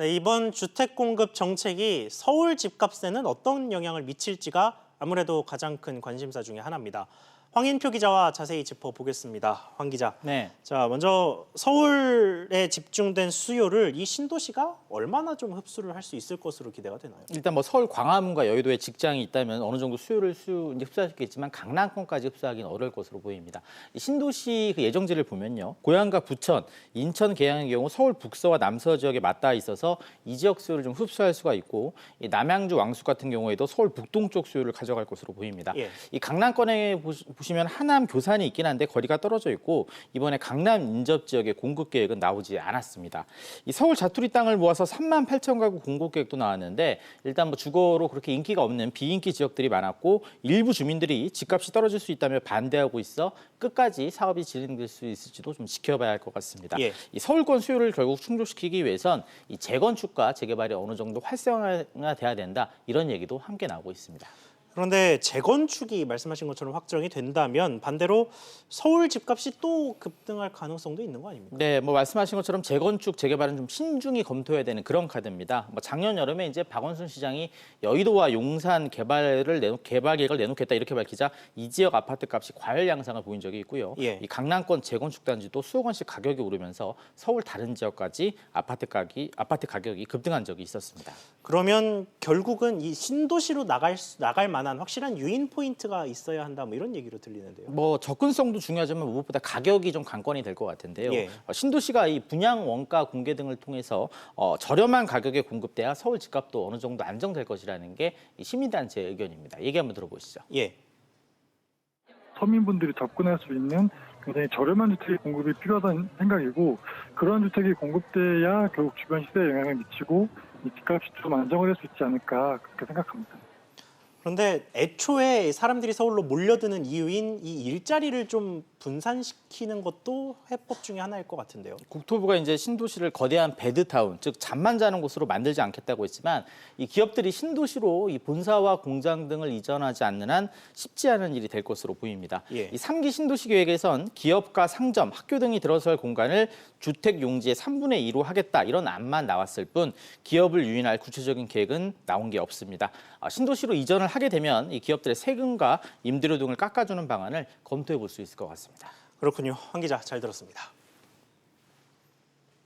네, 이번 주택 공급 정책이 서울 집값에는 어떤 영향을 미칠지가 아무래도 가장 큰 관심사 중에 하나입니다. 황인표 기자와 자세히 짚어보겠습니다. 황 기자. 네. 자, 먼저 서울에 집중된 수요를 이 신도시가 얼마나 좀 흡수를 할 수 있을 것으로 기대가 되나요? 일단 뭐 서울 광화문과 여의도에 직장이 있다면 어느 정도 수요를 이제 흡수할 수 있겠지만 강남권까지 흡수하기는 어려울 것으로 보입니다. 이 신도시 그 예정지를 보면요. 고양과 부천, 인천, 계양의 경우 서울 북서와 남서 지역에 맞닿아 있어서 이 지역 수요를 좀 흡수할 수가 있고 이 남양주 왕숙 같은 경우에도 서울 북동쪽 수요를 가져갈 것으로 보입니다. 예. 이 강남권에 보시면 하남 교산이 있긴 한데 거리가 떨어져 있고 이번에 강남 인접 지역의 공급 계획은 나오지 않았습니다. 이 서울 자투리 땅을 모아서 3만 8천 가구 공급 계획도 나왔는데 일단 뭐 주거로 그렇게 인기가 없는 비인기 지역들이 많았고 일부 주민들이 집값이 떨어질 수 있다며 반대하고 있어 끝까지 사업이 진행될 수 있을지도 좀 지켜봐야 할 것 같습니다. 예. 이 서울권 수요를 결국 충족시키기 위해선 이 재건축과 재개발이 어느 정도 활성화돼야 된다 이런 얘기도 함께 나오고 있습니다. 그런데 재건축이 말씀하신 것처럼 확정이 된다면 반대로 서울 집값이 또 급등할 가능성도 있는 거 아닙니까? 네, 뭐 말씀하신 것처럼 재건축, 재개발은 좀 신중히 검토해야 되는 그런 카드입니다. 뭐 작년 여름에 이제 박원순 시장이 여의도와 용산 개발 계획을 내놓겠다 이렇게 밝히자 이 지역 아파트 값이 과열 양상을 보인 적이 있고요. 예. 이 강남권 재건축 단지도 수억 원씩 가격이 오르면서 서울 다른 지역까지 아파트 가격이 급등한 적이 있었습니다. 그러면 결국은 이 신도시로 나갈 만한 확실한 유인 포인트가 있어야 한다 뭐 이런 얘기로 들리는데요. 뭐 접근성도 중요하지만 무엇보다 가격이 좀 관건이 될 것 같은데요. 예. 신도시가 이 분양 원가 공개 등을 통해서 저렴한 가격에 공급돼야 서울 집값도 어느 정도 안정될 것이라는 게 이 시민단체의 의견입니다. 얘기 한번 들어보시죠. 예. 서민분들이 접근할 수 있는 굉장히 저렴한 주택의 공급이 필요하다는 생각이고 그런 주택이 공급돼야 결국 주변 시대에 영향을 미치고 이 집값이 좀 안정을 할 수 있지 않을까 그렇게 생각합니다. 그런데 애초에 사람들이 서울로 몰려드는 이유인 이 일자리를 좀 분산시키는 것도 해법 중에 하나일 것 같은데요. 국토부가 이제 신도시를 거대한 배드타운, 즉 잠만 자는 곳으로 만들지 않겠다고 했지만 이 기업들이 신도시로 이 본사와 공장 등을 이전하지 않는 한 쉽지 않은 일이 될 것으로 보입니다. 예. 이 3기 신도시 계획에선 기업과 상점, 학교 등이 들어설 공간을 주택 용지의 3분의 2로 하겠다 이런 안만 나왔을 뿐 기업을 유인할 구체적인 계획은 나온 게 없습니다. 신도시로 이전을 하게 되면 이 기업들의 세금과 임대료 등을 깎아주는 방안을 검토해 볼 수 있을 것 같습니다. 그렇군요. 황 기자 잘 들었습니다.